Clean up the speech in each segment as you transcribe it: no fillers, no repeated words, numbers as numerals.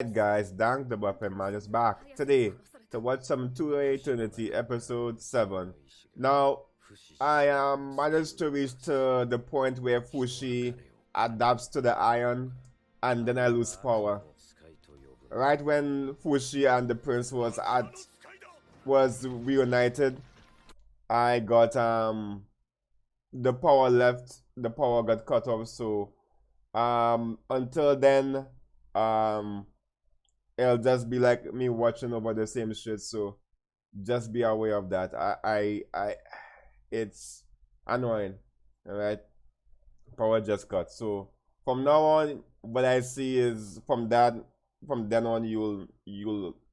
Alright guys, Dank the Buffet Man is back today to watch some 2 Eternity episode 7. Now, I managed to reach to the point where Fushi adapts to the iron and then I lose power. Right when Fushi and the prince was reunited, I got the power left, the power got cut off, so until then um it'll just be like me watching over the same shit, so just be aware of that. It's annoying. Alright, power just cut. So from now on, what I see is from then on you'll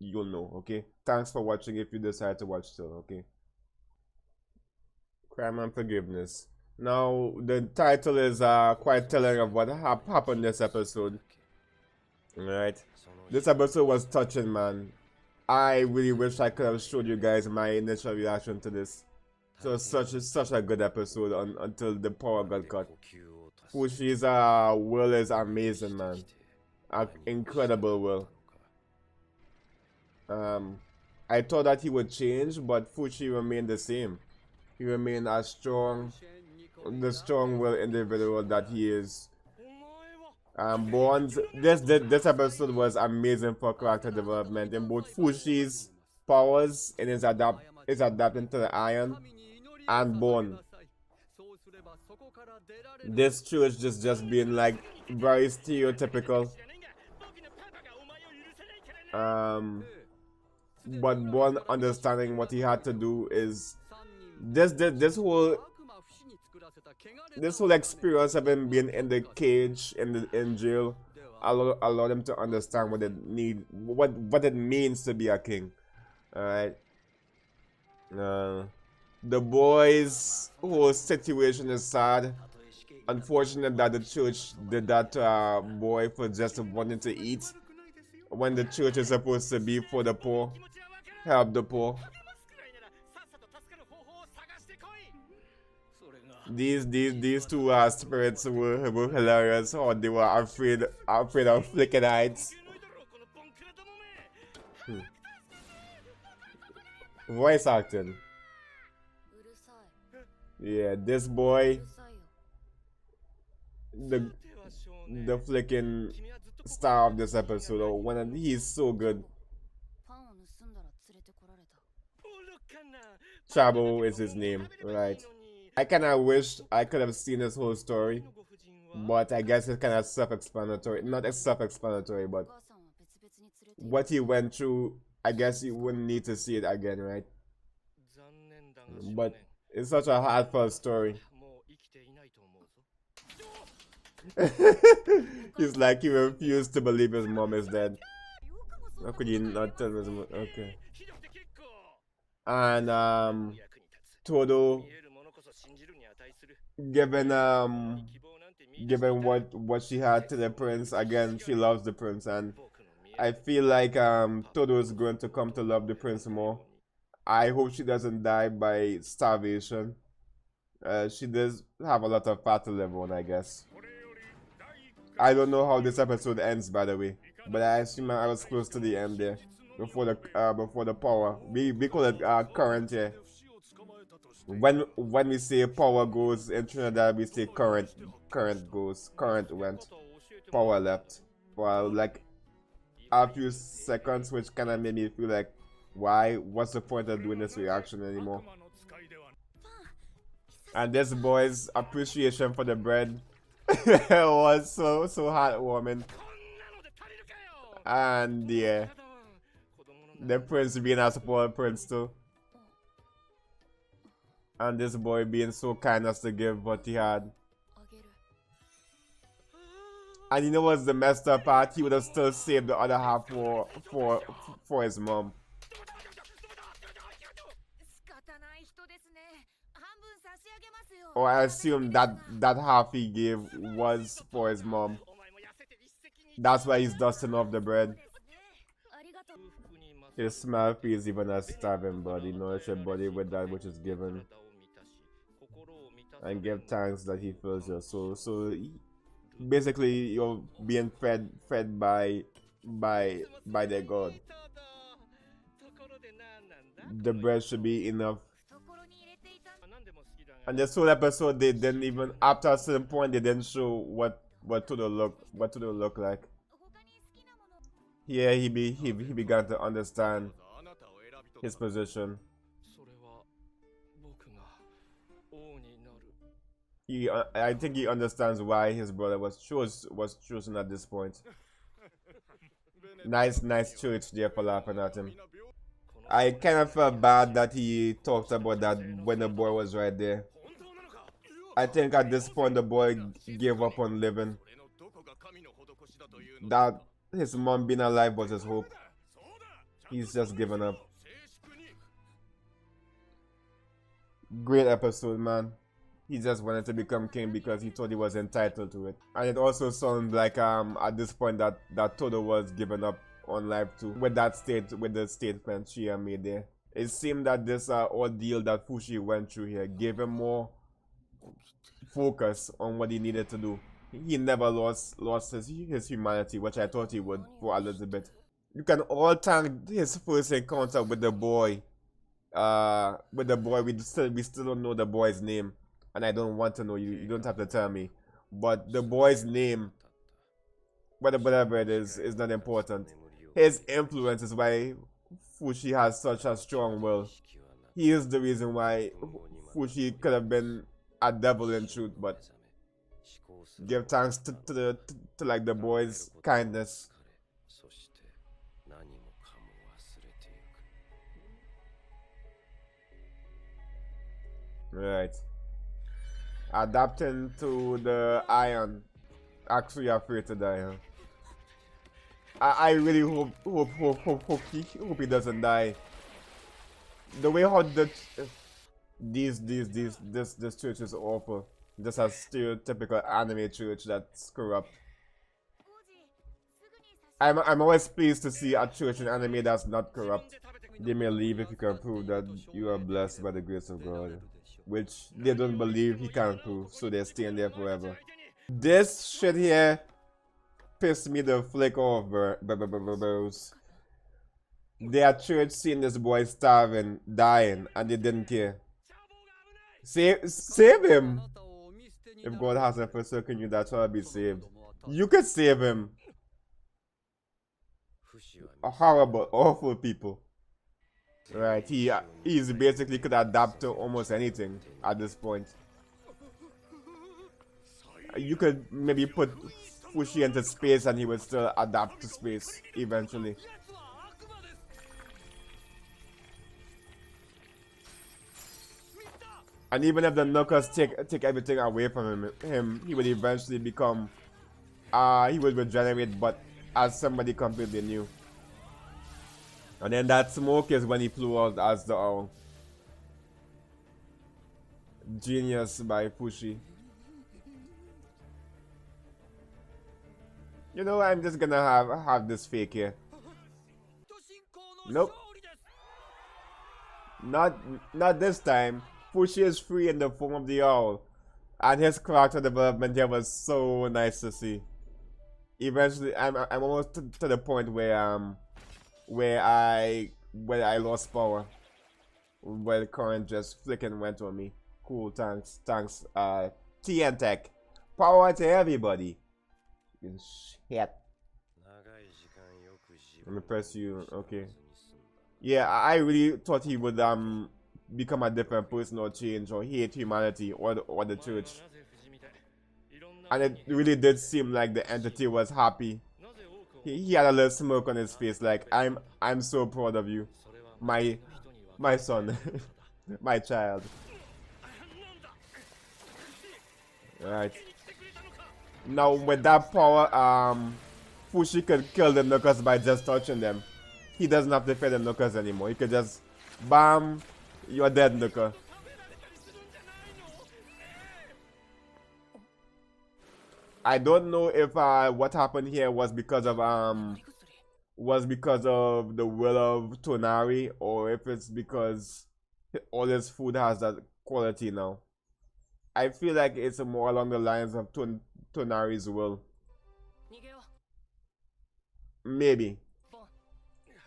know. Okay, thanks for watching. If you decide to watch still, okay. Crime and forgiveness. Now the title is quite telling of what happened this episode. Alright, this episode was touching, man. I really wish I could have showed you guys my initial reaction to this. So such a good episode until the power got cut. Fushi's will is amazing, man. Incredible will. I thought that he would change, but Fushi remained the same. He remained as the strong will individual that he is. This episode was amazing for character development in both Fushi's powers and his adapting to the iron, and Bond. This church just being like very stereotypical. But Bond understanding what he had to do is this whole experience of him being in the cage in jail allowed him to understand what it means to be a king. Alright. The boys' whole situation is sad. Unfortunate that the church did that to a boy for just wanting to eat, when the church is supposed to be for the poor, help the poor. These two spirits were hilarious. Or they were afraid of flicking heights. Voice acting. Yeah, this boy, the flicking star of this episode. Oh, he's so good. Chabo is his name, right? I kinda wish I could have seen this whole story, but I guess it's kinda self-explanatory. Not self-explanatory, but what he went through, I guess you wouldn't need to see it again, right? But it's such a heartfelt story. He's like, he refused to believe his mom is dead. How could you not tell his mom? Okay. And Todo, given what she had to the prince, again she loves the prince, and I feel like Todo is going to come to love the prince more. I hope she doesn't die by starvation. She does have a lot of fat to live on, I guess. I don't know how this episode ends, by the way, but I assume I was close to the end there before the power. We call it current here. When we say power goes in Trinidad, we say current goes. Current went, power left. For like a few seconds, which kind of made me feel like, what's the point of doing this reaction anymore? And this boy's appreciation for the bread was so heartwarming. And yeah, the prince being a spoiled prince too. And this boy being so kind as to give what he had. And you know what's the messed up part? He would have still saved the other half for his mom. Or I assume that half he gave was for his mom. That's why he's dusting off the bread. His smile feels even as starving body. Nourish your body with that which is given, and give thanks that he fills your soul. So basically, you're being fed by by their god. The bread should be enough. And this whole episode, they didn't even, after a certain point, they didn't show what to look like. Here he began to understand his position. I think he understands why his brother was chosen at this point. Nice church there for laughing at him. I kind of felt bad that he talked about that when the boy was right there. I think at this point the boy gave up on living. That his mom being alive was his hope. He's just given up. Great episode, man. He just wanted to become king because he thought he was entitled to it. And it also sounds like at this point that Todo was giving up on life too, with the statement she made there. It seemed that this ordeal that Fushi went through here gave him more focus on what he needed to do. He never lost his humanity, which I thought he would for a little bit. You can all thank his first encounter with the boy. We still don't know the boy's name, and I don't want to know. You don't have to tell me. But the boy's name, whatever it is not important. His influence is why Fushi has such a strong will. He is the reason why Fushi could have been a devil in truth, but give thanks to like the boy's kindness. Right. Adapting to the iron. Actually afraid to die, huh? I really hope he doesn't die. The way how this church is awful. Just a stereotypical anime church that's corrupt. I'm always pleased to see a church in anime that's not corrupt. They may leave if you can prove that you are blessed by the grace of God, which they don't believe he can prove, so they're staying there forever. This shit here pissed me the flick off, bros. Their church seeing this boy starving, dying, and they didn't care. Save him! If God hasn't forsaken you, that's why I'll be saved. You could save him. Horrible, awful people. Right, he's basically could adapt to almost anything at this point. You could maybe put Fushi into space and he would still adapt to space eventually. And even if the Knuckles take everything away from him, he would eventually become he would regenerate, but as somebody completely new. And then that smoke is when he flew out as the owl. Genius by Fushi. You know, I'm just gonna have this fake here. Nope. Not this time. Fushi is free in the form of the owl. And his character development here was so nice to see. Eventually, I'm almost to the point where I lost power. Where the current just flicking went on me. Cool, thanks. TN Tech. Power to everybody. Shit. Let me press you. Okay. Yeah, I really thought he would become a different person or change or hate humanity or the church. And it really did seem like the entity was happy. He had a little smirk on his face, like I'm so proud of you, my son, my child. Right. Now with that power, Fushi could kill the Knuckles by just touching them. He doesn't have to fight the Knuckles anymore. He could just, bam, you're dead, Knuckles. I don't know if what happened here was because of the will of Tonari, or if it's because all his food has that quality now. I feel like it's more along the lines of Tonari's will. Maybe.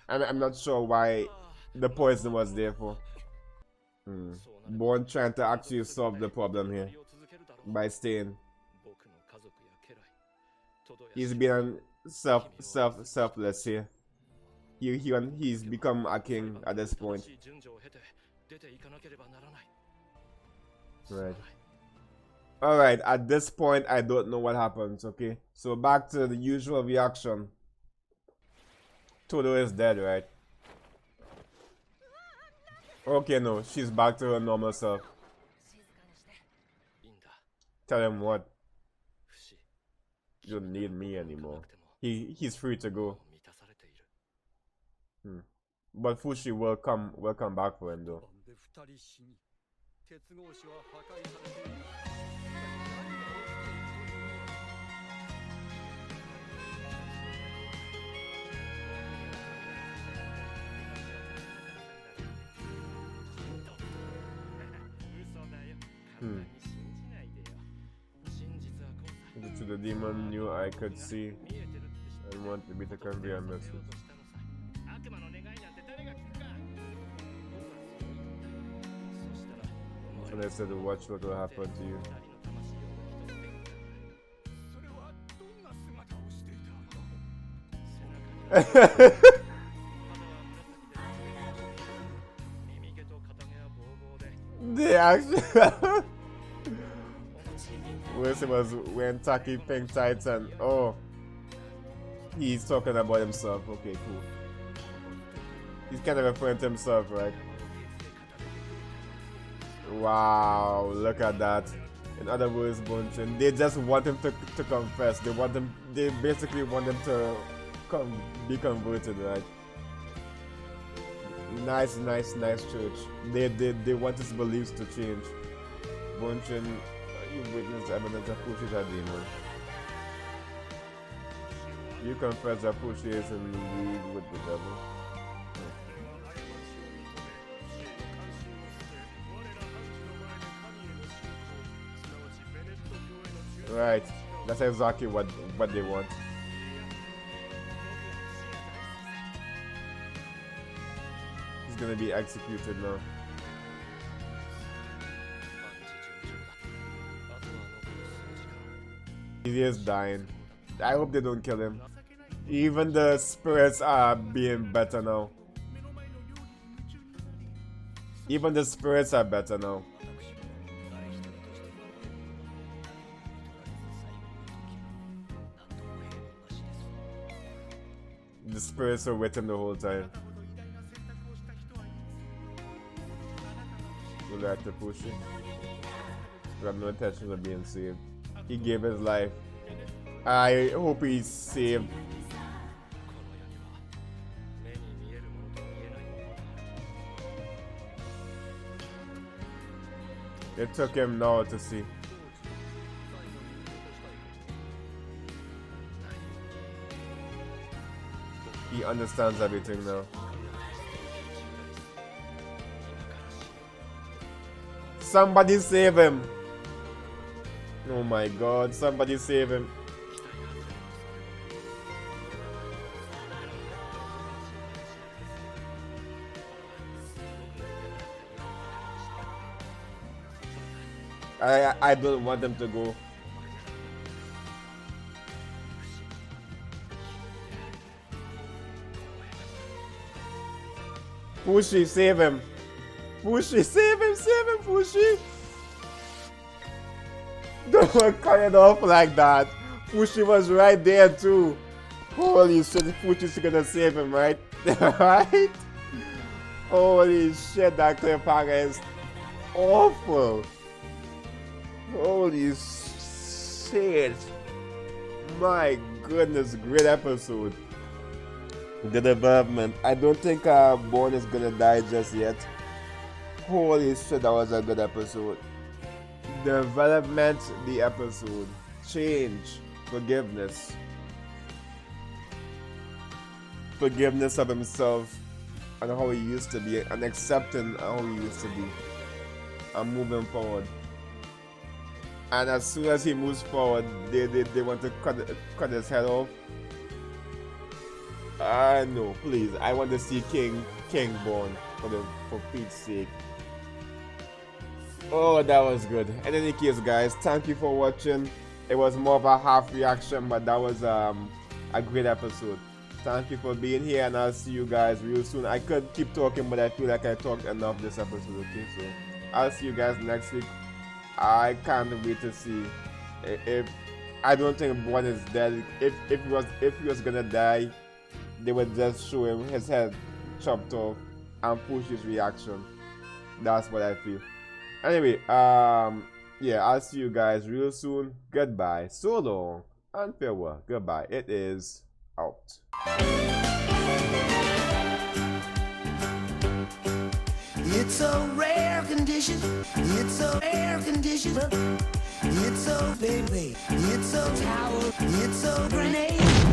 And I'm not sure why the poison was there for. Born trying to actually solve the problem here by staying. He's being selfless here. He's become a king at this point. Right. Alright, at this point I don't know what happens, okay? So back to the usual reaction. Todo is dead, right? Okay, no, she's back to her normal self. Tell him what? You don't need me anymore. He's free to go. But Fushi will come back for him though. To the demon knew I could see and want to be to convey a message. And I said, watch what will happen to you. They actually Wilson was wearing tacky pink tights and oh, he's talking about himself. Okay, cool. He's kind of referring to himself, right? Wow, look at that. In other words, Bunchin, they just want him to confess. They basically want him to be converted, right? Nice church. They want his beliefs to change. Bunchin, you witnessed evidence of Pushi is a demon. You confess that Pushi is in league with the devil. Right, that's exactly what they want. He's gonna be executed now. He is dying. I hope they don't kill him. Even the spirits are being better now. Even the spirits are better now. The spirits are with him the whole time. We'll have to push it. We have no intention of being saved. He gave his life. I hope he's saved. They took him now to see. He understands everything now. Somebody save him. Oh my god, somebody save him. I don't want them to go. Fushi, save him. Fushi, save him, Fushi. Don't cut it off like that. Fushi was right there too. Holy shit, Fushi's gonna save him, right? Right? Holy shit, that cliffhanger is awful. Holy shit. My goodness, great episode. The development. I don't think Born is gonna die just yet. Holy shit, that was a good episode. Development, the episode. Change. Forgiveness. Forgiveness of himself and how he used to be, and accepting how he used to be. And moving forward. And as soon as he moves forward, they want to cut his head off. No, please. I want to see King born for Pete's sake. Oh, that was good. In any case, guys, thank you for watching. It was more of a half reaction, but that was a great episode. Thank you for being here, and I'll see you guys real soon. I could keep talking, but I feel like I talked enough this episode. Okay, so I'll see you guys next week. I can't wait to see if I don't think one is dead. If he was gonna die, they would just show him his head chopped off and push his reaction. That's what I feel. Anyway, yeah, I'll see you guys real soon. Goodbye. So long and farewell. Goodbye. It is out. It's a rare condition. It's a rare condition. It's a baby. It's a tower. It's a grenade.